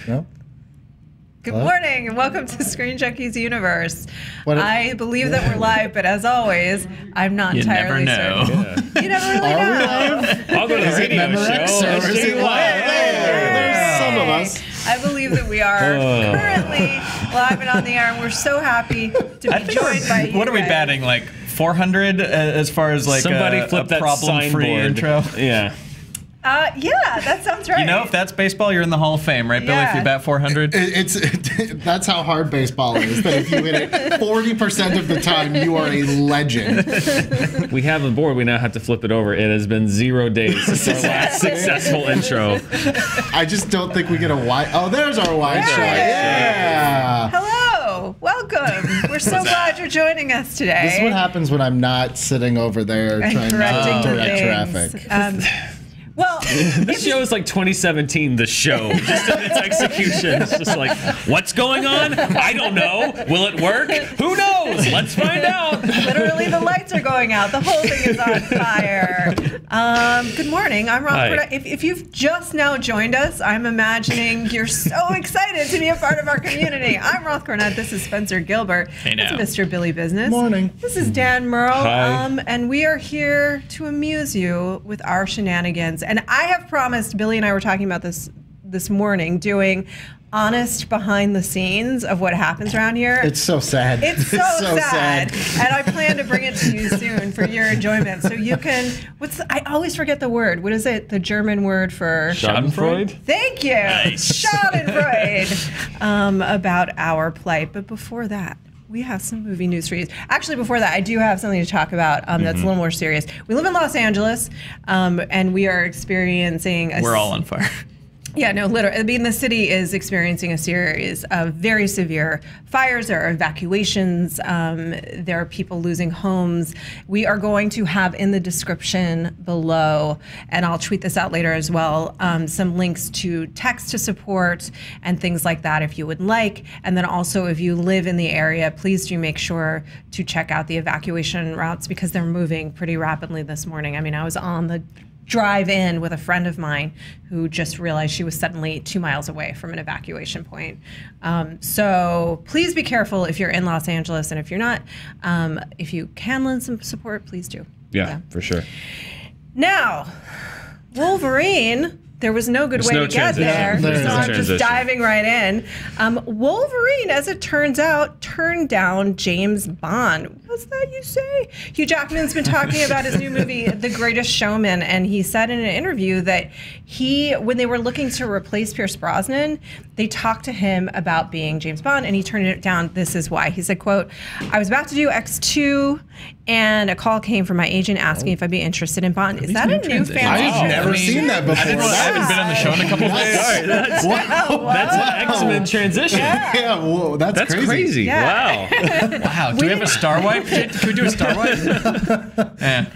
No? Good morning and welcome to Screen Junkies Universe. I believe that we're live, but as always, I'm not entirely certain. Yeah. You never really know. I'll go to the radio show. There's some of us. I believe that we are currently live and on the air, and we're so happy to be joined by you. What are we guys. batting, like 400 as far as like Somebody a flip that problem-free signboard. intro? Yeah. Yeah, that sounds right. You know, if that's baseball, you're in the Hall of Fame, right, Billy? Yeah. If you bat 400? That's how hard baseball is. That if you hit it 40% of the time, you are a legend. We have a board. We now have to flip it over. It has been 0 days since our last successful intro. I just don't think we get a wide. Oh, there's our wide shot. Yeah. Hello, welcome. We're so glad you're joining us today. This is what happens when I'm not sitting over there And trying correcting to direct things. traffic. Well, This show is like 2017, the show, just in its execution. It's just like, what's going on? I don't know. Will it work? Who knows? Let's find out. literally the lights are going out. The whole thing is on fire. Good morning. I'm Rob. Hi. If you've just now joined us, I'm imagining you're so excited to be a part of our community. I'm Roth Cornett. This is Spencer Gilbert. Hey now. This is Mr. Billy Business. Morning. This is Dan Merle. Hi. And we are here to amuse you with our shenanigans. And I have promised, Billy and I were talking about this morning, doing honest behind the scenes of what happens around here. It's so sad. It's so sad. And I plan to bring it to you soon for your enjoyment. So you can, I always forget the word. What is it? The German word for? Schadenfreude? Thank you. Nice. Schadenfreude. About our plight. But before that, we have some movie news for you. Actually, before that, I do have something to talk about that's a little more serious. We live in Los Angeles, and we are experiencing We're all on fire. Yeah, no, literally. I mean, the city is experiencing a series of very severe fires. There are evacuations. There are people losing homes. We are going to have in the description below, and I'll tweet this out later as well, some links to text to support and things like that if you would like. And then also, if you live in the area, please do make sure to check out the evacuation routes because they're moving pretty rapidly this morning. I mean, I was on the drive in with a friend of mine who just realized she was suddenly 2 miles away from an evacuation point. So please be careful if you're in Los Angeles, and if you're not, if you can lend some support, please do. Yeah, for sure. Now, Wolverine. There was no good way to get there, There's so no I'm just transition. diving right in. Wolverine, as it turns out, turned down James Bond. What's that you say? Hugh Jackman's been talking about his new movie, The Greatest Showman, and he said in an interview that when they were looking to replace Pierce Brosnan, they talked to him about being James Bond, and he turned it down. This is why. He said, quote, "I was about to do X2, and a call came from my agent asking if I'd be interested in Bond." Is that a new fancy I've never transition? seen that before. I haven't been on the show in a couple of days. Sorry, that's an X-Men transition. Yeah, whoa, that's crazy. Yeah. Wow. Wow. Do we have a star wipe? Can we do a star wipe? Yeah.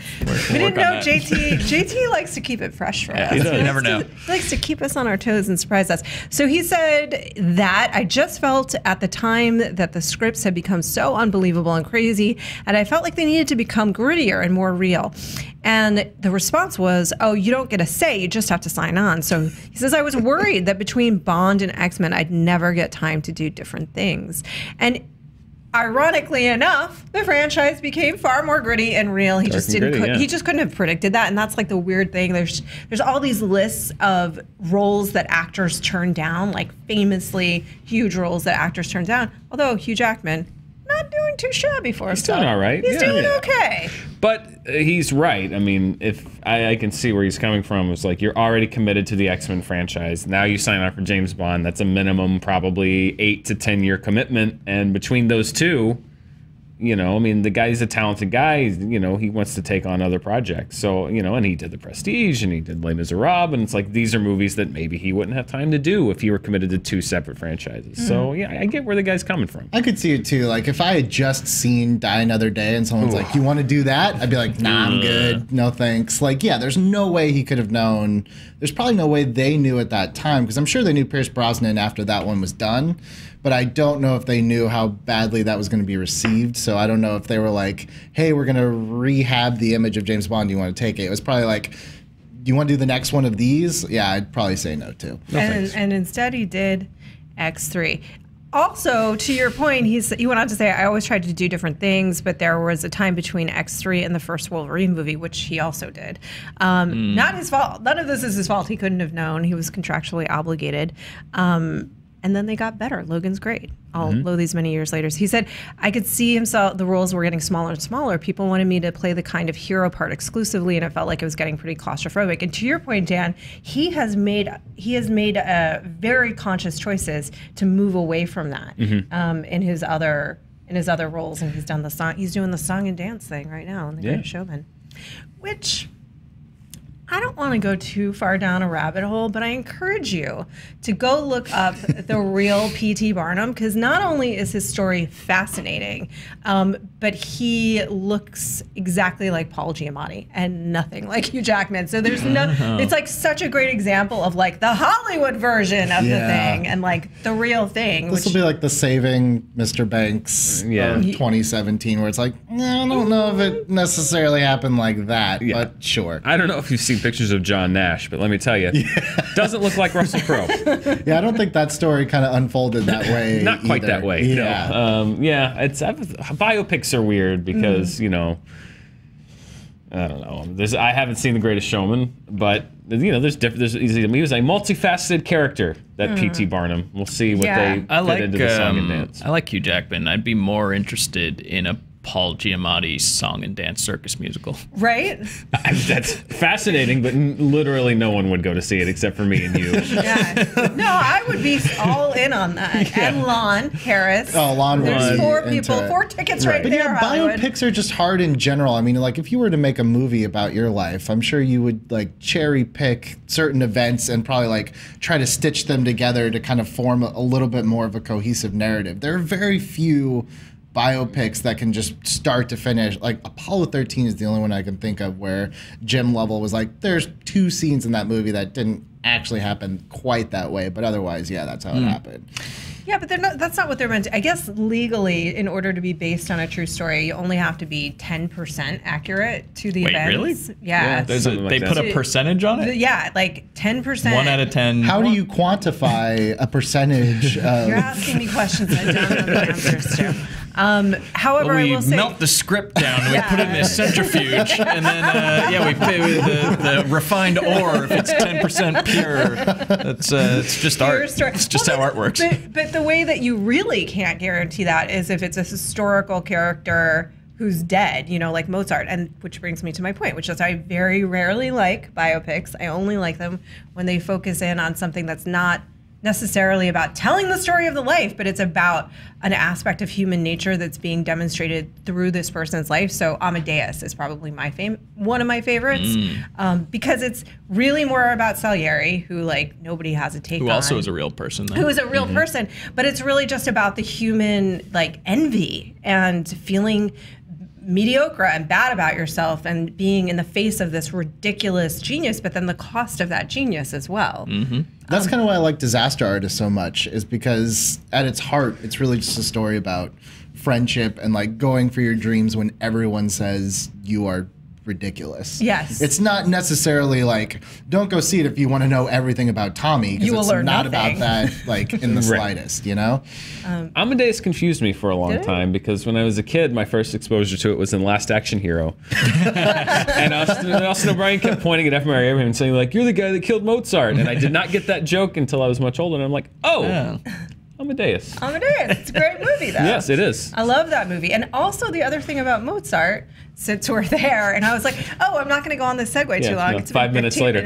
We didn't know JT likes to keep it fresh for us. he does. You never know. He likes to keep us on our toes and surprise us. So he said that I just felt at the time that the scripts had become so unbelievable and crazy, and I felt like they needed to become grittier and more real. And the response was, "Oh, you don't get a say, you just have to sign on." So he says, "I was worried that between Bond and X-Men, I'd never get time to do different things." And ironically enough, the franchise became far more gritty and real. He just he just couldn't have predicted that, and that's like the weird thing. There's all these lists of roles that actors turn down, like famously huge roles that actors turn down. Although Hugh Jackman, not doing too shabby for himself. He's doing all right. He's doing okay. But he's right. I mean, if I can see where he's coming from. It's like you're already committed to the X-Men franchise. Now you sign on for James Bond. That's a minimum probably 8 to 10 year commitment. And between those two, you know, I mean, the guy's a talented guy. You know, he wants to take on other projects. So, you know, and he did The Prestige and he did Les Miserables. And it's like these are movies that maybe he wouldn't have time to do if he were committed to 2 separate franchises. Mm-hmm. So, yeah, I get where the guy's coming from. I could see it too. Like if I had just seen Die Another Day and someone's like, "You want to do that?" I'd be like, "Nah, I'm good. No thanks." Like, yeah, there's no way he could have known. There's probably no way they knew at that time, because I'm sure they knew Pierce Brosnan after that one was done. But I don't know if they knew how badly that was going to be received. So I don't know if they were like, "Hey, we're going to rehab the image of James Bond. Do you want to take it?" It was probably like, you want to do the next one of these? Yeah, I'd probably say no too. And instead he did X3. Also, to your point, he went on to say, I always tried to do different things, but there was a time between X3 and the first Wolverine movie, which he also did. Not his fault. None of this is his fault. He couldn't have known. He was contractually obligated. And then they got better. Logan's great, although these many years later. He said, I could see himself, the roles were getting smaller and smaller. People wanted me to play the kind of hero part exclusively, and it felt like it was getting pretty claustrophobic. And to your point, Dan, he has made very conscious choices to move away from that in his other roles. And he's done he's doing the song and dance thing right now in The Greatest Showman, which I don't want to go too far down a rabbit hole, but I encourage you to go look up the real P.T. Barnum, because not only is his story fascinating, but he looks exactly like Paul Giamatti and nothing like Hugh Jackman. So there's it's like such a great example of like the Hollywood version of the thing and like the real thing. This will be like the Saving Mr. Banks of 2017, where it's like, I don't know if it necessarily happened like that, but sure. I don't know if you've seen pictures of John Nash, but let me tell you, doesn't look like Russell Crowe. Yeah, I don't think that story kind of unfolded that way. Not quite either. that way. Yeah, no. Biopics are weird because I don't know. I haven't seen The Greatest Showman, but he was a multifaceted character. That P.T. Barnum. We'll see what they fit into the song and dance. I like Hugh Jackman. I'd be more interested in a Paul Giamatti song and dance circus musical. Right? That's fascinating, but literally no one would go to see it except for me and you. No, I would be all in on that. And Lon Harris. Oh, Lon. There's 4 people, 4 tickets right there. Yeah, biopics are just hard in general. I mean, like if you were to make a movie about your life, I'm sure you would like cherry pick certain events and probably like try to stitch them together to kind of form a little bit more of a cohesive narrative. There are very few biopics that can just start to finish. Like Apollo 13 is the only one I can think of where Jim Lovell was like, there's 2 scenes in that movie that didn't actually happen quite that way, but otherwise, yeah, that's how it happened. Yeah, but that's not what they're meant to. I guess legally, in order to be based on a true story, you only have to be 10% accurate to the events. Really? Yeah. They put a percentage on it? Yeah, like 10%. 1 out of 10. How do you quantify a percentage of... You're asking me questions I don't know the answers to. However, I will say, we melt the script down and we put it in a centrifuge, and then we pay the refined ore. If it's 10% pure, it's just art. It's just how art works. But the way that you really can't guarantee that is if it's a historical character who's dead, like Mozart. And which brings me to my point, which is I very rarely like biopics. I only like them when they focus in on something that's not necessarily about telling the story of the life, but it's about an aspect of human nature that's being demonstrated through this person's life. So Amadeus is probably one of my favorites because it's really more about Salieri, who like nobody has a take on. Who also is a real person. Though. Who is a real person, but it's really just about the human like envy and feeling mediocre and bad about yourself and being in the face of this ridiculous genius, but then the cost of that genius as well. That's kind of why I like Disaster Artist so much, is because at its heart, it's really just a story about friendship and like going for your dreams when everyone says you are ridiculous. Yes. It's not necessarily like, don't go see it if you want to know everything about Tommy, because it's not nothing about that like in the slightest, Amadeus confused me for a long time because when I was a kid, my first exposure to it was in Last Action Hero. And Austin O'Brien kept pointing at F. Mary Abraham and saying like, you're the guy that killed Mozart. And I did not get that joke until I was much older. And I'm like, Amadeus. It's a great movie, though. Yes, it is. I love that movie. And also the other thing about Mozart, since we're there, and I was like, I'm not going to go on this segue too long. No, it's 5 minutes later.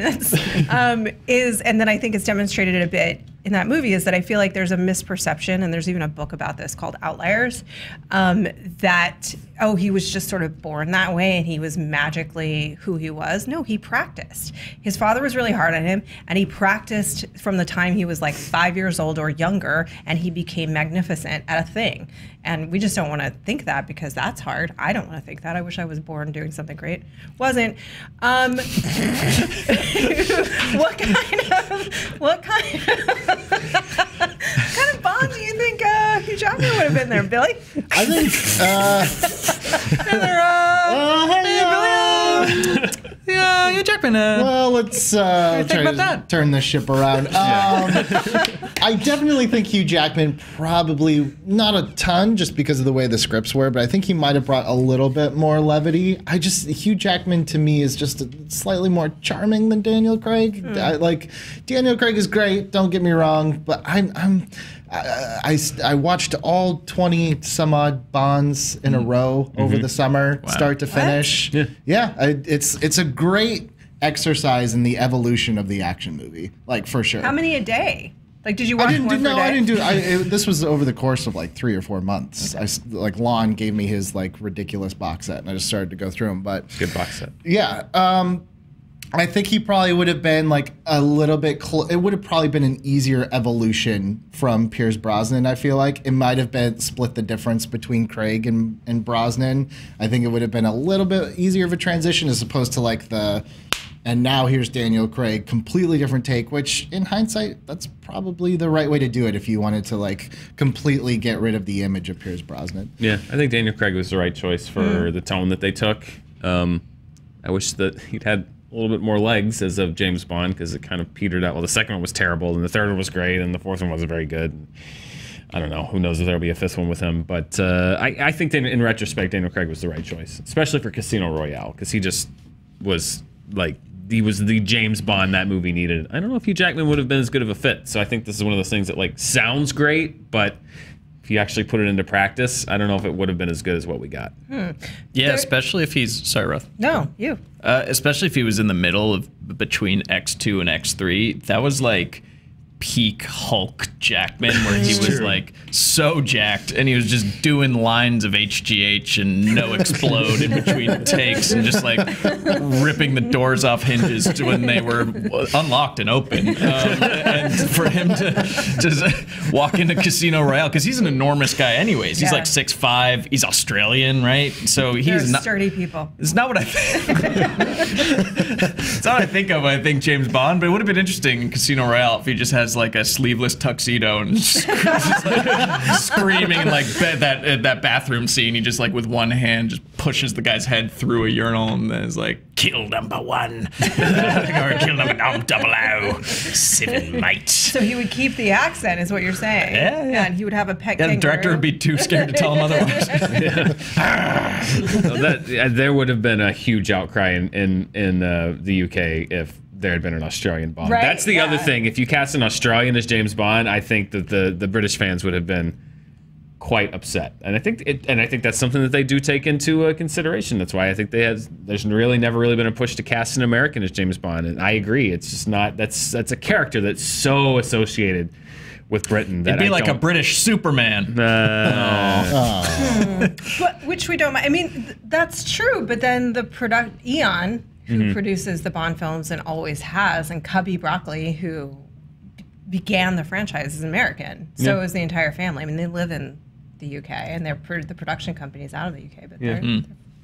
And then I think it's demonstrated a bit in that movie is that I feel like there's a misperception, and there's even a book about this called Outliers, that, he was just sort of born that way and he was magically who he was. No, he practiced. His father was really hard on him, and he practiced from the time he was like 5 years old or younger, and he became magnificent at a thing. And we just don't want to think that because that's hard. I don't want to think that. I wish I was born doing something great. Wasn't. What kind of bond do you think Hugh Jackman would have been there, Billy? I think. Hey, Billy. Yeah, you Jackman. Well, let's try about to that? turn this ship around. I definitely think Hugh Jackman probably not a ton just because of the way the scripts were, but I think he might have brought a little bit more levity. Hugh Jackman to me is just slightly more charming than Daniel Craig. Daniel Craig is great, don't get me wrong, but I watched all 20 some odd Bonds in a row over the summer, start to finish. Yeah, it's a great exercise in the evolution of the action movie, like for sure. How many a day? Like, did you watch one per day? I didn't do it. This was over the course of like 3 or 4 months. Okay. Lon gave me his like ridiculous box set, and I just started to go through them. But good box set. Yeah. I think he probably would have been like a little bit. It would have probably been an easier evolution from Pierce Brosnan. I feel like it might have been split the difference between Craig and Brosnan. I think it would have been a little bit easier of a transition as opposed to like and now here's Daniel Craig, completely different take. Which in hindsight, that's probably the right way to do it if you wanted to like completely get rid of the image of Pierce Brosnan. Yeah, I think Daniel Craig was the right choice for the tone that they took. I wish that he'd had a little bit more legs as of James Bond because it kind of petered out. Well, the second one was terrible, and the third one was great, and the fourth one wasn't very good. I don't know. Who knows if there'll be a fifth one with him? But I think that in retrospect, Daniel Craig was the right choice, especially for Casino Royale, because he just was like he was the James Bond that movie needed. I don't know if Hugh Jackman would have been as good of a fit. So I think this is one of those things that like sounds great, but if you actually put it into practice, I don't know if it would have been as good as what we got. Yeah, especially if he's... Sorry, Ruth. No, you. Especially if he was in the middle of between X2 and X3. That was like peak Hulk Jackman, where he was like so jacked and he was just doing lines of HGH and no explode in between takes and just like ripping the doors off hinges when they were unlocked and open. And for him to just walk into Casino Royale, because he's an enormous guy anyways. He's like 6'5", he's Australian, right? So he's not sturdy people. It's not what I think. It's not what I think of when I think James Bond, but it would have been interesting in Casino Royale if he just has like a sleeveless tuxedo and just like screaming like that bathroom scene. He just like with one hand just pushes the guy's head through a urinal and then is like, kill number 1 or kill number 00, 7 mate. So he would keep the accent, is what you're saying? Yeah. And he would have a pet kangaroo. The director would be too scared to tell him otherwise. There would have been a huge outcry in the UK if there had been an Australian Bond. Right, that's the other thing. If you cast an Australian as James Bond, I think that the British fans would have been quite upset. And I think that's something that they do take into consideration. That's why I think there's really never really been a push to cast an American as James Bond. And I agree. It's just not. That's a character that's so associated with Britain that it'd be like a British Superman. But, which we don't mind. I mean, that's true. But then the Eon, who produces the Bond films and always has, and Cubby Broccoli, who began the franchise, is American. So is the entire family. I mean, they live in the UK, and the production company's out of the UK. But they're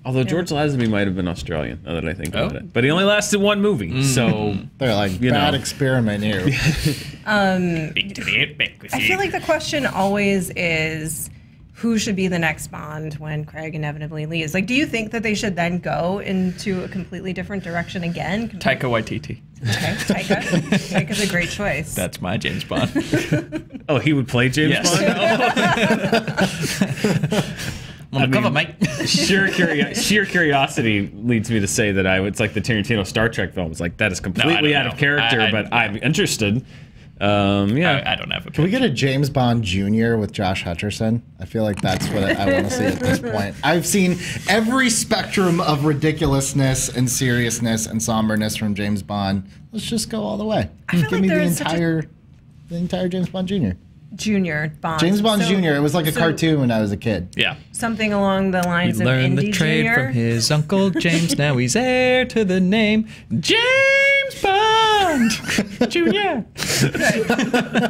although George Lazenby might have been Australian, now that I think about it. But he only lasted one movie, so they're like bad experiment here. I feel like the question always is, who should be the next Bond when Craig inevitably leaves? Like, do you think that they should then go into a completely different direction again? Taika Waititi. Okay, Taika. Taika's a great choice. That's my James Bond. Oh, he would play James Bond? Mate. sheer curiosity leads me to say that it's like the Tarantino Star Trek film. It's like, that is completely out of character, but I'm interested. I don't have a pitch. Can we get a James Bond Jr. with Josh Hutcherson? I feel like that's what I want to see at this point. I've seen every spectrum of ridiculousness and seriousness and somberness from James Bond. Let's just go all the way. Give me the entire James Bond Jr. Junior Bond. James Bond Jr. It was like a cartoon when I was a kid. Yeah. Something along the lines of learned Indy the trade Jr. from his uncle James. Now he's heir to the name James Bond Jr.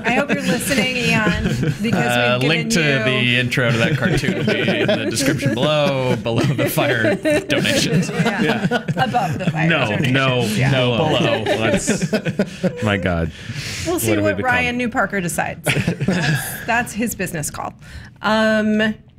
I hope you're listening, Eon, because we've given link to you... the intro to that cartoon will be in the description below the fire donations. Above the fire donations. No, below. Let's, my God. We'll see what Ryan New Parker decides. That's his business call.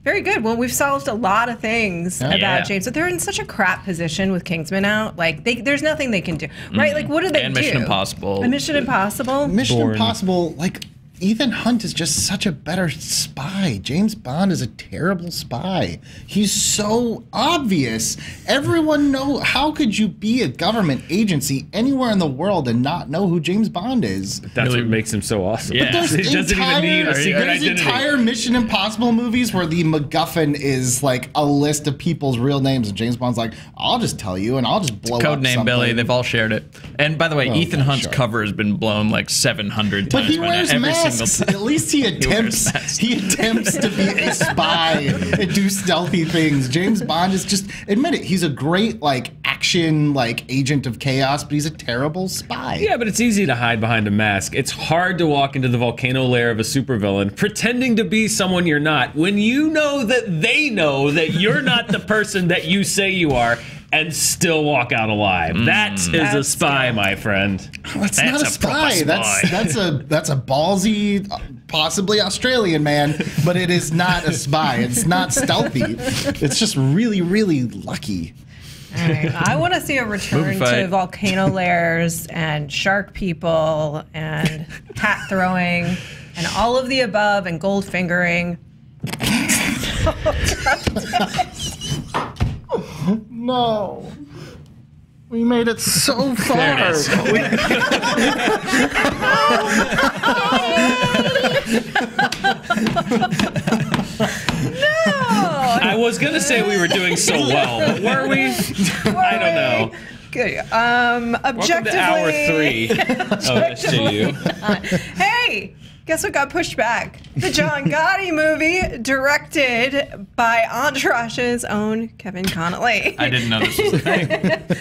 Very good. Well, we've solved a lot of things about James, but they're in such a crap position with Kingsman out. Like, there's nothing they can do, right? Like, what do they do? And Mission Impossible. Mission Impossible. Mission Impossible, like, Ethan Hunt is just such a better spy. James Bond is a terrible spy. He's so obvious. Everyone knows. How could you be a government agency anywhere in the world and not know who James Bond is? That's what makes him so awesome. But there's He doesn't even need a secret there's identity. entire Mission Impossible movies where the MacGuffin is like a list of people's real names, and James Bond's like, I'll just tell you, and I'll just blow up Codename something. Billy. They've all shared it. And by the way, Ethan Hunt's sure. cover has been blown like 700 times. But he by now. wears Every masks. single time. At least he attempts. He attempts to be a spy and do stealthy things. James Bond is just, admit it, he's a great like action like agent of chaos, but he's a terrible spy. Yeah, but it's easy to hide behind a mask. It's hard to walk into the volcano lair of a supervillain pretending to be someone you're not when you know that they know that you're not the person that you say you are, and still walk out alive. That is a spy, my friend. That's not a spy. That's a ballsy, possibly Australian man, but it is not a spy. It's not stealthy. It's just really, really lucky. All right. I want to see a return to volcano lairs and shark people and hat throwing and all of the above and gold fingering. No. We made it so far. There it is. I was gonna say we were doing so well, but were we? I don't know. Good. Welcome to hour 3 of SJU. Hey, guess what got pushed back? The John Gotti movie, directed by Entourage's own Kevin Connolly. I didn't know this was a thing.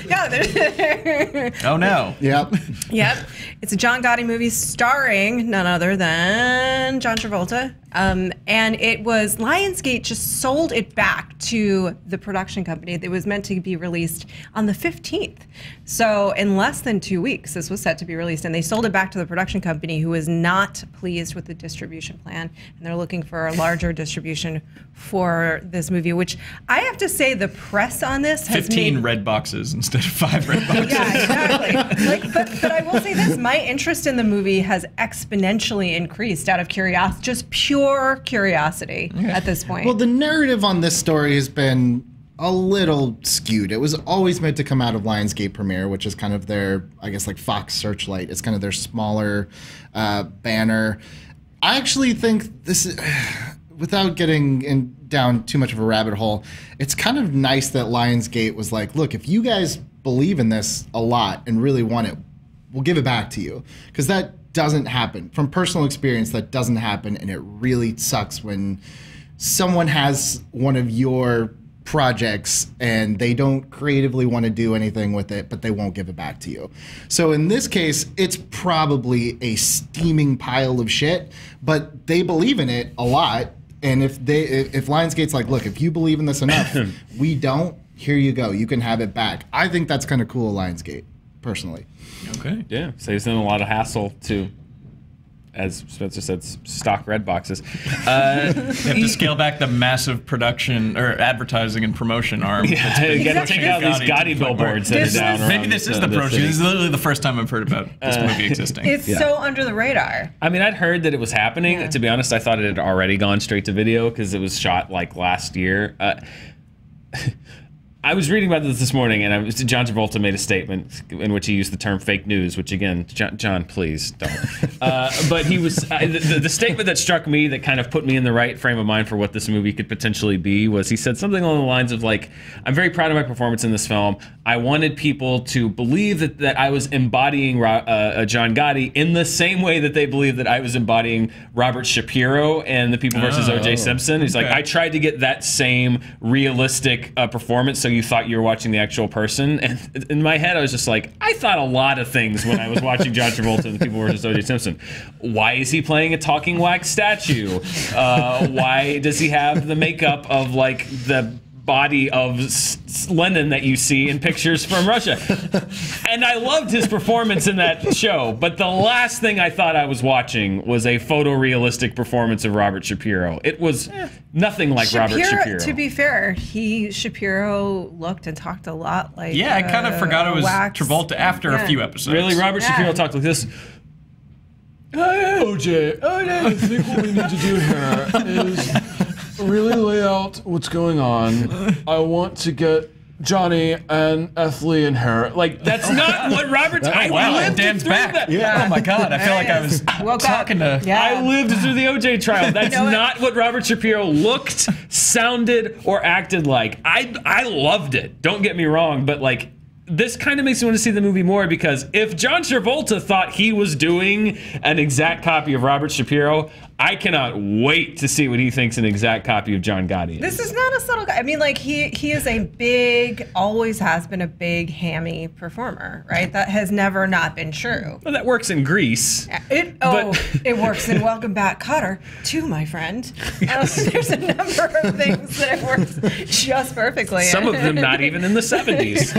Yeah. Oh no. Yep. Yep. It's a John Gotti movie starring none other than John Travolta. And it was, Lionsgate just sold it back to the production company. It was meant to be released on the 15th. So in less than 2 weeks, this was set to be released. And they sold it back to the production company, who was not pleased with the distribution plan. And they're looking for a larger distribution for this movie, which I have to say the press on this has 15 made... red boxes instead of 5 red boxes. Yeah, exactly. But I will say this, my interest in the movie has exponentially increased out of curiosity, just pure curiosity at this point. Well, the narrative on this story has been a little skewed. It was always meant to come out of Lionsgate Premiere, which is kind of their, I guess, like Fox Searchlight. It's kind of their smaller banner. I actually think this is, without getting down too much of a rabbit hole, it's kind of nice that Lionsgate was like, look, if you guys believe in this a lot and really want it, we'll give it back to you. Because that doesn't happen. From personal experience, that doesn't happen, and it really sucks when someone has one of your projects and they don't creatively want to do anything with it, but they won't give it back to you. So in this case, it's probably a steaming pile of shit, but they believe in it a lot. And if Lionsgate's like, look, if you believe in this enough, we don't, here you go. You can have it back. I think that's kind of cool, Lionsgate, personally. Okay. Yeah. Saves them a lot of hassle to, as Spencer said, stock red boxes. You have to scale back the massive production or advertising and promotion arm. Yeah, you got to take out these Gotti billboards that are down around. Maybe this is the approach. This is literally the first time I've heard about this movie existing. It's so under the radar. I mean, I'd heard that it was happening. Yeah. To be honest, I thought it had already gone straight to video because it was shot like last year. I was reading about this morning, and John Travolta made a statement in which he used the term fake news, which, again, John, please don't. But he was the statement that struck me that kind of put me in the right frame of mind for what this movie could potentially be was he said something along the lines of, like, I'm very proud of my performance in this film. I wanted people to believe that I was embodying John Gotti in the same way that they believe that I was embodying Robert Shapiro and The People vs. O.J. Simpson. He's like, I tried to get that same realistic performance so you thought you were watching the actual person. And in my head, I was just like, I thought a lot of things when I was watching John Travolta and The People vs. O.J. Simpson. Why is he playing a talking wax statue? Why does he have the makeup of, like, the body of Lenin that you see in pictures from Russia. And I loved his performance in that show, but the last thing I thought I was watching was a photorealistic performance of Robert Shapiro. It was nothing like Robert Shapiro. To be fair, Shapiro looked and talked a lot like Yeah, I kind of forgot it was wax. Travolta after a few episodes. Really, Robert Shapiro talked like this. OJ, I think what we need to do here is really lay out what's going on. I want to get Johnny and Ethlie in here. Like, that's not what Robert's... I lived Dan's through back. that. Yeah. Oh my God, I feel like I was talking to... I lived through the OJ trial. That's not what Robert Shapiro looked, sounded, or acted like. I loved it. Don't get me wrong, but like... This kind of makes me want to see the movie more, because if John Travolta thought he was doing an exact copy of Robert Shapiro, I cannot wait to see what he thinks an exact copy of John Gotti is. This is not a subtle guy. I mean, like, he is a big, always has been a big hammy performer, right? That has never not been true. Well, that works in Grease. It works in Welcome Back, Kotter, too, my friend. There's a number of things that it works just perfectly. Some of them not even in the 70s.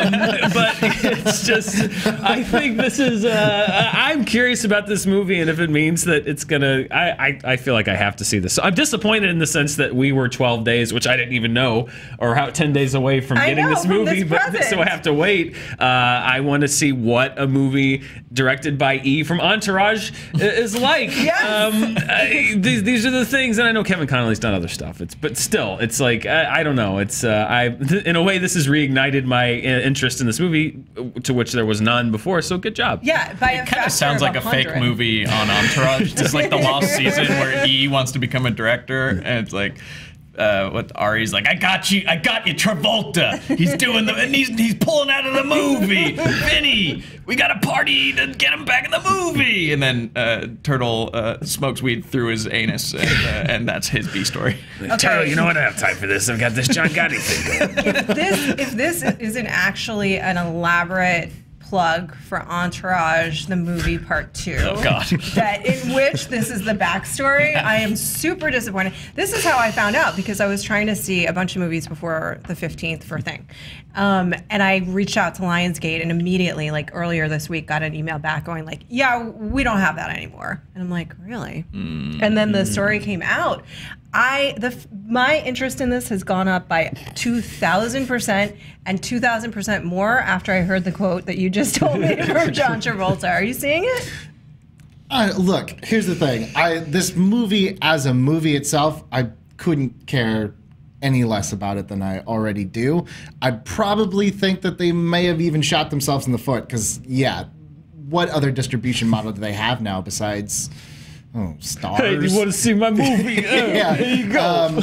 But it's just, I think this is, I'm curious about this movie, and if it means that it's going to, I feel like I have to see this. So I'm disappointed in the sense that we were 12 days, which I didn't even know, or 10 days away from getting this movie, so I have to wait. I want to see what a movie directed by E from Entourage is like. Yes. These are the things, and I know Kevin Connolly's done other stuff. But still, it's like, I don't know. It's in a way, this has reignited my interest in this movie, to which there was none before. So good job. Yeah, by It kind of sounds like 100. a fake movie on Entourage. It's like the lost season where E wants to become a director, and it's like, what Ari's like, I got you, Travolta. He's doing and he's pulling out of the movie. Vinny, we got a party to get him back in the movie. And then Turtle smokes weed through his anus, and that's his B story. Okay. Turtle, you know what? I don't have time for this. I've got this John Gotti thing going. If this isn't actually an elaborate plug for Entourage, the movie part 2. Oh God. That in which this is the backstory. I am super disappointed. This is how I found out, because I was trying to see a bunch of movies before the 15th for Thing. And I reached out to Lionsgate, and immediately, like earlier this week, got an email back going like, yeah, we don't have that anymore. And I'm like, really? And then the story came out. My interest in this has gone up by 2,000% and 2,000% more after I heard the quote that you just told me from John Travolta. Are you seeing it? Look, here's the thing. This movie, as a movie itself, I couldn't care any less about it than I already do. I probably think that they may have even shot themselves in the foot, because, yeah, what other distribution model do they have now besides... Oh, stars. Hey, you want to see my movie? Yeah. Here you go.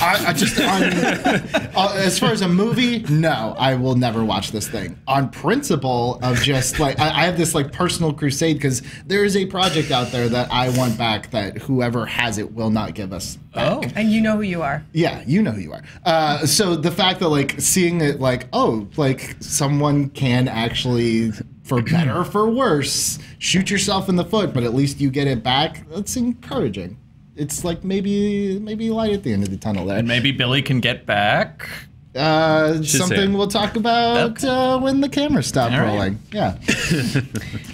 I just, as far as a movie, no, I will never watch this thing. On principle of just like, I have this like personal crusade, because there is a project out there that I want back that whoever has it will not give us back. Oh. And you know who you are. Yeah, you know who you are. So the fact that like seeing it like, oh, like someone can actually, for better or for worse, shoot yourself in the foot, but at least you get it back. That's encouraging. It's like maybe light at the end of the tunnel there. And maybe Billy can get back. Something we'll talk about when the cameras stop All right. rolling. Yeah.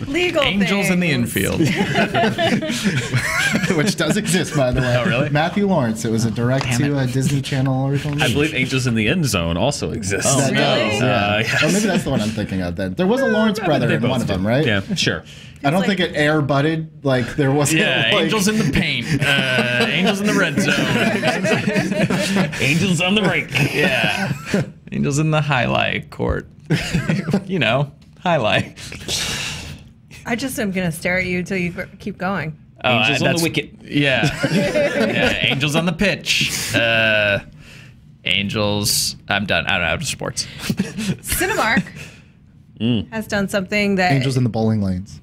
Legal Angels in the things. infield. Which does exist, by the way. Oh, really? Matthew Lawrence. It was a direct to Disney Channel original movie. I believe Angels in the End Zone also exists. That Really? does, yeah. Yes. Or maybe that's the one I'm thinking of then. There was a Lawrence brother in one of them, right? Yeah, sure. I don't like- think it air butted. Like there wasn't. Yeah, like, Angels in the paint. Angels in the red zone. Angels on the rink. Yeah. Angels in the highlight court. You know, highlight. I just am going to stare at you until you keep going. Angels on that's- the wicket. Yeah. Yeah. Angels on the pitch. Angels. I'm done. I'm out of sports. Cinemark has done something that... Angels in the bowling lanes.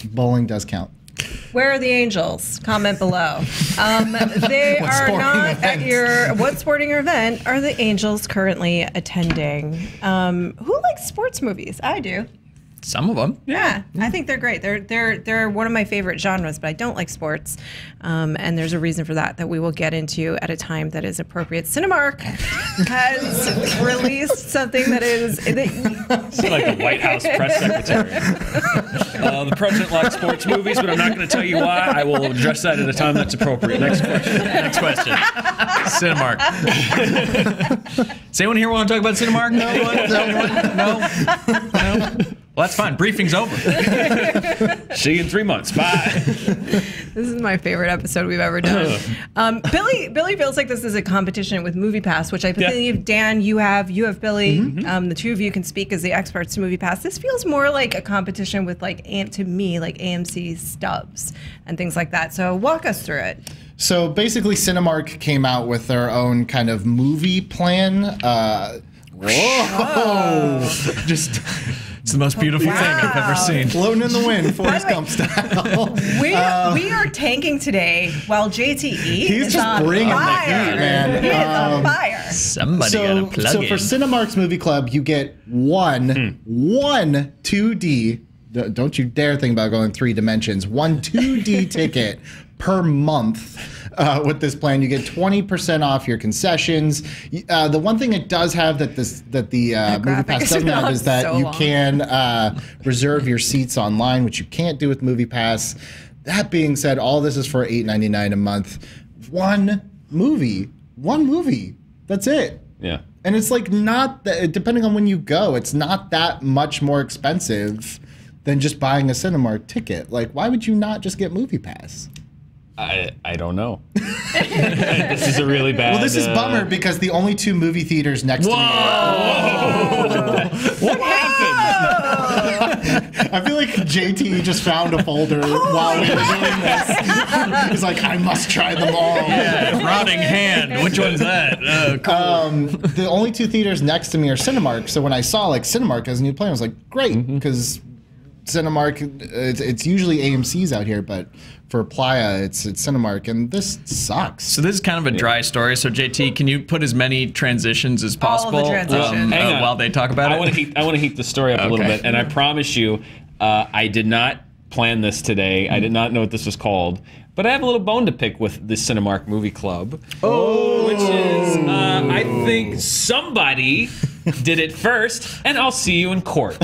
Bowling does count. Where are the Angels? Comment below. They What are sporting not event? at your... What sporting event are the Angels currently attending? Who likes sports movies? I do. Some of them. Yeah, I think they're great. They're one of my favorite genres, but I don't like sports, and there's a reason for that we will get into at a time that is appropriate. Cinemark has released something that is It's like the White House press secretary. The president likes sports movies, but I'm not going to tell you why. I will address that at a time that's appropriate. Next question. Next question. Cinemark. Does anyone here want to talk about Cinemark? No. Well, that's fine. Briefing's over. See you in 3 months. Bye. This is my favorite episode we've ever done. Billy feels like this is a competition with MoviePass, which I believe, Dan, you have Billy. The two of you can speak as the experts to MoviePass. This feels more like a competition with, to me, like AMC stubs and things like that. So walk us through it. So basically, Cinemark came out with their own kind of movie plan. Just... It's the most beautiful thing I've ever seen. Floating in the wind, Forrest Gump style. We are tanking today while JTE he's just bringing the heat, man. He is on fire. Somebody gotta plug in. So for Cinemark's Movie Club, you get one 2D. Don't you dare think about going 3 dimensions. One 2D ticket per month. With this plan, you get 20% off your concessions. The one thing it does have that the MoviePass doesn't have is that you can reserve your seats online, which you can't do with MoviePass. That being said, all this is for $8.99 a month. One movie. That's it. Yeah. And it's like not that, depending on when you go, it's not that much more expensive than just buying a Cinemark ticket. Like, why would you not just get MoviePass? I don't know. This is a really bad... Well, this is bummer because the only 2 movie theaters next to me Whoa! What happened? I feel like JT just found a folder while we were doing this. He's like, I must try them all. Yeah, rotting hand. Which one's that? Cool. The only 2 theaters next to me are Cinemark. So when I saw Cinemark has a new plan, I was like, great, because Cinemark, it's usually AMC's out here, but for Playa, it's Cinemark, and this sucks. So this is kind of a dry story. So JT, can you put as many transitions as possible All of the transitions. while they talk about it? I want to heat the story up a little bit, and I promise you, I did not plan this today. I did not know what this was called. But I have a little bone to pick with the Cinemark Movie Club. Which is, I think somebody did it first, and I'll see you in court.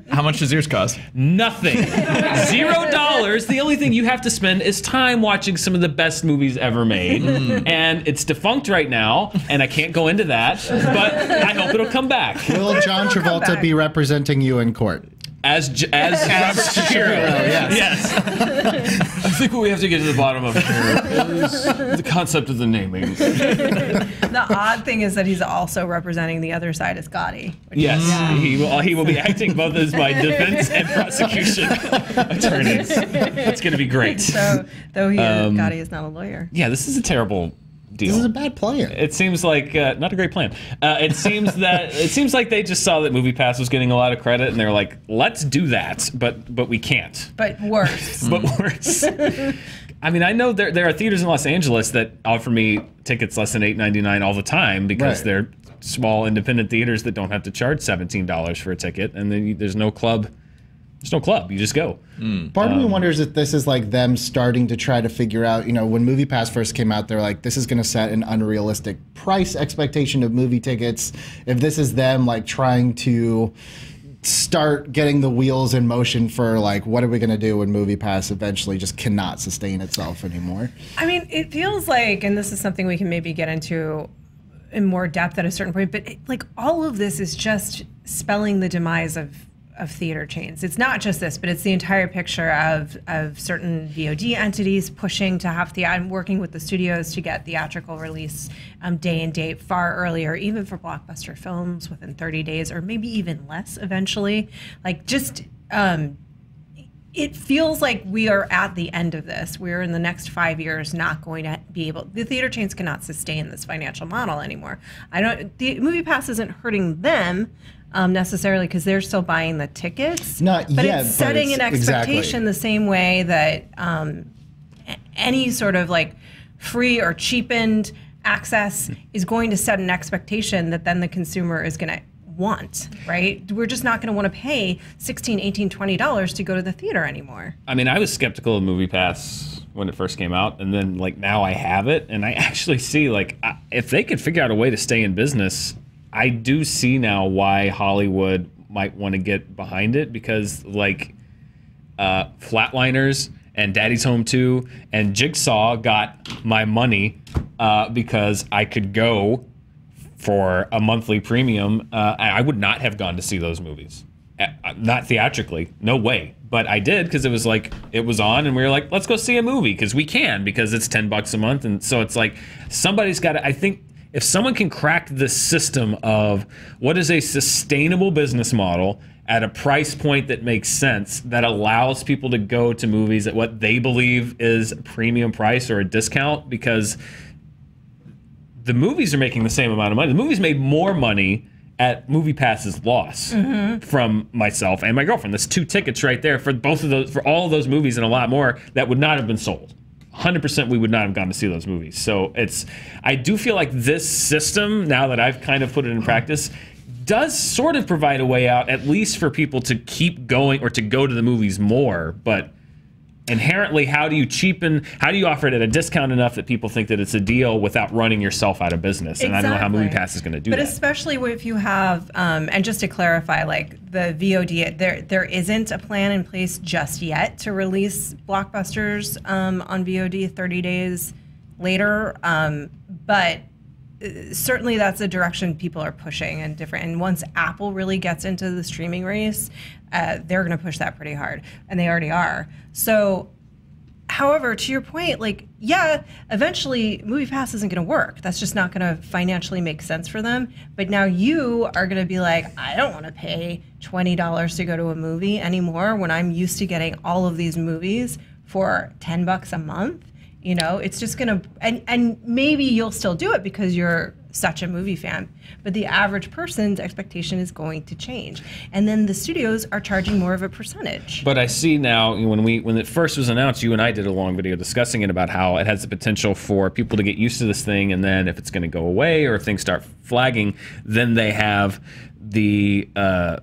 How much does yours cost? Nothing. $0. The only thing you have to spend is time watching some of the best movies ever made. And it's defunct right now, and I can't go into that, but I hope it'll come back. Will John Travolta be representing you in court? As Robert Shapiro. Yes. I think what we have to get to the bottom of here is the concept of the naming. The odd thing is that he's also representing the other side as Gotti. Yes, he will be acting both as my defense and prosecution attorneys. It's going to be great. So, though Gotti is not a lawyer. Yeah, this is a terrible deal. This is a bad plan. It seems like not a great plan. It seems like they just saw that MoviePass was getting a lot of credit, and they're like, "Let's do that," but we can't. But worse. But worse. I mean, I know there are theaters in Los Angeles that offer me tickets less than $8.99 all the time because they're small independent theaters that don't have to charge $17 for a ticket, and then there's no club. There's no club. You just go. Part of me wonders if this is like them starting to try to figure out, when MoviePass first came out, they're like, this is going to set an unrealistic price expectation of movie tickets. If this is them like trying to start getting the wheels in motion for like, what are we going to do when MoviePass eventually just cannot sustain itself anymore? I mean, it feels like, and this is something we can maybe get into in more depth at a certain point, but like all of this is just spelling the demise of theater chains. It's not just this, but it's the entire picture of certain VOD entities pushing to have and working with the studios to get theatrical release day and date far earlier, even for blockbuster films within 30 days or maybe even less eventually. Like just, it feels like we are at the end of this. We're in the next 5 years not going to be able, the theater chains cannot sustain this financial model anymore. The MoviePass isn't hurting them necessarily because they're still buying the tickets. Not but yet, it's setting an expectation the same way that any sort of like free or cheapened access is going to set an expectation that then the consumer is going to want, right? We're just not going to want to pay $16, $18, $20 to go to the theater anymore. I mean, I was skeptical of MoviePass when it first came out, and then like now I have it, and I actually see like if they could figure out a way to stay in business, I do see now why Hollywood might want to get behind it, because like Flatliners and Daddy's Home 2 and Jigsaw got my money because I could go for a monthly premium. I would not have gone to see those movies, not theatrically, no way. But I did because it was like it was on, and we were like, let's go see a movie because we can, because it's $10 a month, and so it's like somebody's got to. I think if someone can crack the system of what is a sustainable business model at a price point that makes sense, that allows people to go to movies at what they believe is a premium price or a discount, because the movies are making the same amount of money. The movies made more money at MoviePass's loss from myself and my girlfriend. There's 2 tickets right there for both of those, for all of those movies and a lot more that would not have been sold. 100% we would not have gone to see those movies. So I do feel like this system, now that I've kind of put it in practice, does sort of provide a way out, at least for people to keep going or to go to the movies more. But inherently, how do you offer it at a discount enough that people think that it's a deal without running yourself out of business? And I don't know how MoviePass is going to do that. But especially if you have, and just to clarify, like the VOD, there isn't a plan in place just yet to release blockbusters on VOD 30 days later. But certainly that's the direction people are pushing, and once Apple really gets into the streaming race, they're going to push that pretty hard, and they already are. So, however, to your point, like, yeah, eventually MoviePass isn't going to work. That's just not going to financially make sense for them. But now you are going to be like, I don't want to pay $20 to go to a movie anymore when I'm used to getting all of these movies for $10 a month. You know, it's just going to, and maybe you'll still do it because you're such a movie fan, but the average person's expectation is going to change. And then the studios are charging more of a percentage. But I see now, when it first was announced, you and I did a long video discussing it about how it has the potential for people to get used to this thing, and then if it's going to go away or if things start flagging, then they have the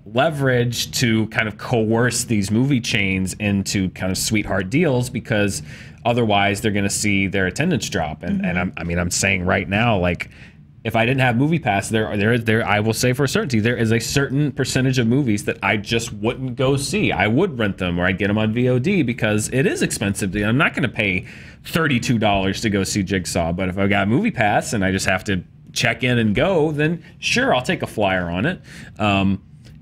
leverage to kind of coerce these movie chains into kind of sweetheart deals, because otherwise they're going to see their attendance drop. And I'm saying right now, like, if I didn't have MoviePass, there I will say for a certainty, there is a certain percentage of movies that I just wouldn't go see. I would rent them, or I'd get them on VOD, because it is expensive. I'm not going to pay $32 to go see Jigsaw. But if I got MoviePass and I just have to check in and go, then sure, I'll take a flyer on it.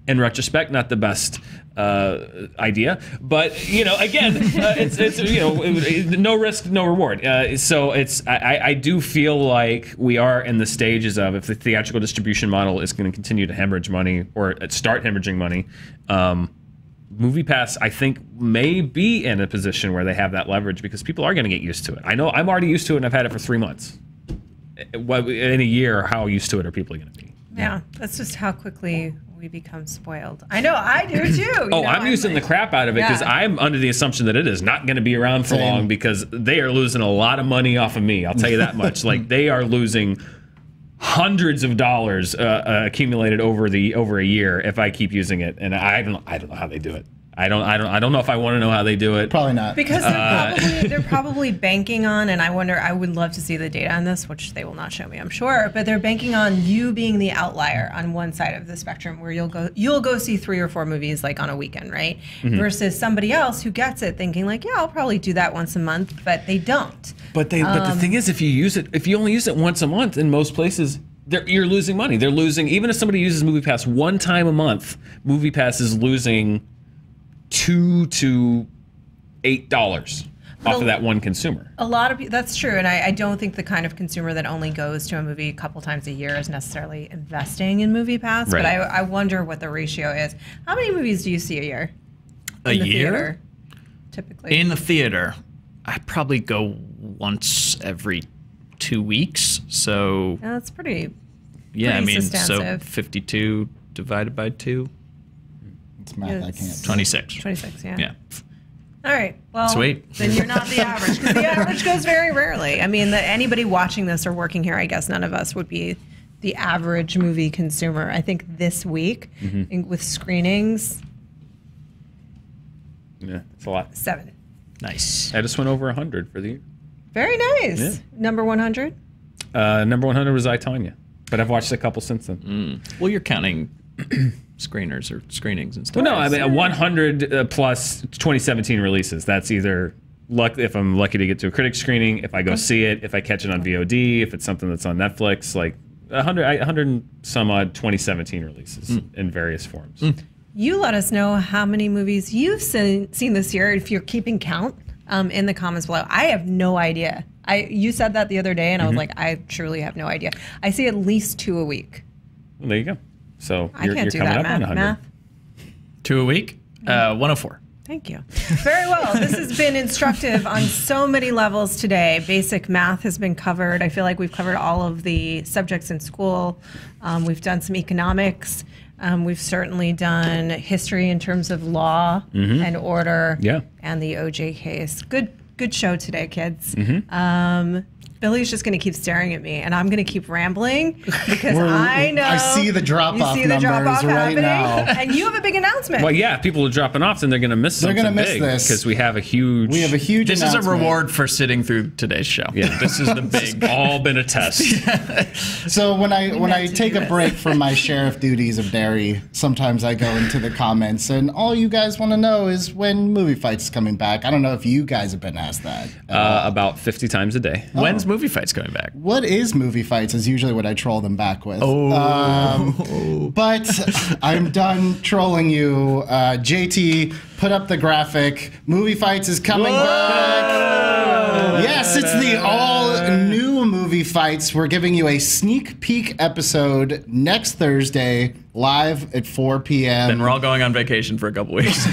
In retrospect, not the best idea, but again, it's no risk, no reward. So I do feel like we are in the stages of, if the theatrical distribution model is going to continue to hemorrhage money or start hemorrhaging money, MoviePass, I think, may be in a position where they have that leverage, because people are going to get used to it. I know I'm already used to it, and I've had it for 3 months. In a year, how used to it are people going to be? Yeah, that's just how quickly we become spoiled. I know, I do too. I'm using the crap out of it, because I'm under the assumption that it is not going to be around for long, because they are losing a lot of money off of me. I'll tell you that much. Like, they are losing hundreds of dollars accumulated over a year if I keep using it, and I don't know how they do it. I don't know if I want to know how they do it. Probably not. Because they're probably banking on, and I would love to see the data on this, which they will not show me, I'm sure, but they're banking on you being the outlier on one side of the spectrum, where you'll go see 3 or 4 movies like on a weekend, right? Mm-hmm. Versus somebody else who gets it thinking like, yeah, I'll probably do that once a month, but they don't. But the thing is, if you only use it once a month in most places, you're losing money. They're losing, even if somebody uses MoviePass one time a month, MoviePass is losing $2 to $8 off of that one consumer. A lot of that's true, and I don't think the kind of consumer that only goes to a movie a couple times a year is necessarily investing in MoviePass. Right. But I wonder what the ratio is. How many movies do you see a year? A year? Theater, typically. In the theater, I probably go once every 2 weeks. So yeah, that's pretty. Yeah, pretty so 52 divided by 2. It's math, I can't. 26. 26, yeah. Yeah. All right. Well, sweet. Then you're not the average, because the average goes very rarely. I mean, anybody watching this or working here, I guess none of us would be the average movie consumer. I think this week with screenings, Yeah, it's a lot. 7. Nice. I just went over 100 for the year. Very nice. Yeah. Number 100. Number 100 was I, Tonya, but I've watched a couple since then. Well, you're counting screeners or screenings and stuff. Well, no, I mean 100 plus 2017 releases. That's either if I'm lucky to get to a critic screening, if I go see it, if I catch it on VOD, if it's something that's on Netflix, like 100 and some odd 2017 releases in various forms. You let us know how many movies you've seen this year, if you're keeping count, in the comments below. I have no idea. You said that the other day, and I was like, I truly have no idea. I see at least 2 a week. Well, there you go. So I you're can't do coming that up on 100. math. 2 a week? 104. Thank you. Very well. This has been instructive on so many levels today. Basic math has been covered. I feel like we've covered all of the subjects in school. We've done some economics. We've certainly done history in terms of law and order. Yeah. And the OJ case. Good show today, kids. Billy's just going to keep staring at me, and I'm going to keep rambling because I know. I see the drop-off numbers right now. And you have a big announcement. Well, yeah, if people are dropping off, then they're going to miss something They're going to miss big this. because we have a huge... This is a announcement. reward for sitting through today's show. Yeah. This is the big... all been a test. So when I to take do a this. break from my sheriff duties of Derry, sometimes I go into the comments, and all you guys want to know is when Movie Fights is coming back. I don't know if you guys have been asked that. About 50 times a day. When's Movie Fights coming back? What is Movie Fights is usually what I troll them back with. But I'm done trolling you. JT, put up the graphic. Movie Fights is coming back. Yes, it's the all-new Movie Fights. We're giving you a sneak peek episode next Thursday, live at 4 p.m. Then we're all going on vacation for a couple weeks.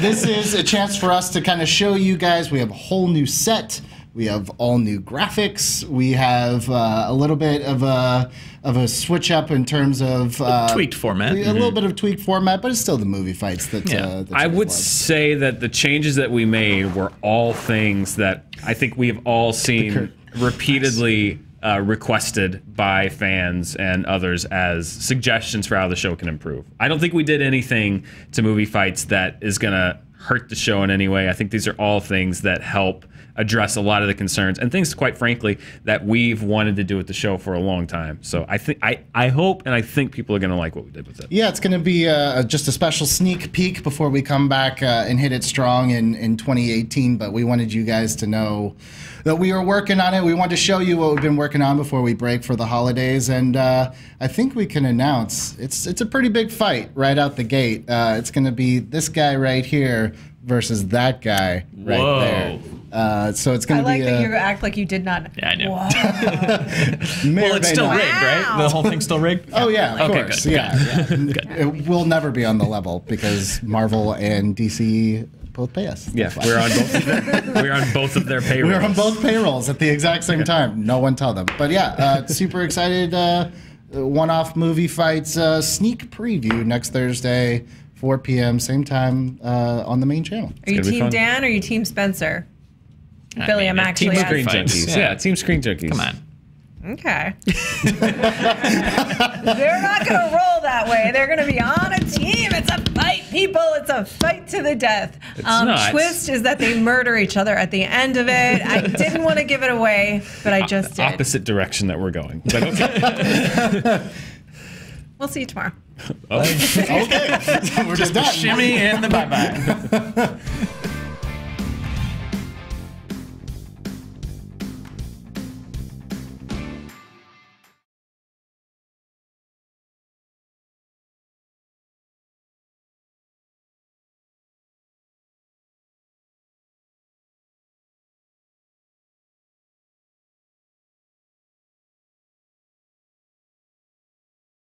This is a chance for us to kind of show you guys. We have a whole new set. We have all new graphics. We have a little bit of a switch up in terms of Tweaked format. A little bit of tweaked format, but it's still the Movie Fights that I would say that the changes that we made were all things that I think we have all seen repeatedly requested by fans and others as suggestions for how the show can improve. I don't think we did anything to Movie Fights that is going to hurt the show in any way. I think these are all things that help address a lot of the concerns and things, quite frankly, that we've wanted to do with the show for a long time. So I hope and I think people are going to like what we did with it. Yeah, it's going to be just a special sneak peek before we come back and hit it strong in 2018. But we wanted you guys to know that we were working on it. We wanted to show you what we've been working on before we break for the holidays. And I think we can announce it's a pretty big fight right out the gate. It's going to be this guy right here versus that guy right there. So it's going I to be like that you act like you did not. Yeah, I know. Wow. Well, it's still rigged, right? Wow. The whole thing's still rigged? Oh, yeah, of Okay, course. good. Yeah. It will never be on the level because Marvel and DC both pay us. Yeah, we're on both of their payrolls. We're on both payrolls at the exact same time. No one tell them. But yeah, super excited. One-off Movie Fights sneak preview next Thursday, 4 p.m., same time on the main channel. Are you gonna be Team fun. Dan or are you Team Spencer? Billy, I'm Team actually Screen asking. Junkies. Yeah, Team Screen Junkies. Come on. Okay. They're not going to roll that way. They're going to be on a team. It's a fight, people. It's a fight to the death. not. Twist is that they murder each other at the end of it. I didn't want to give it away, but I just did. Opposite direction that we're going. But okay. We'll see you tomorrow. Oh. Okay. We're just done. Shimmy and the bye-bye.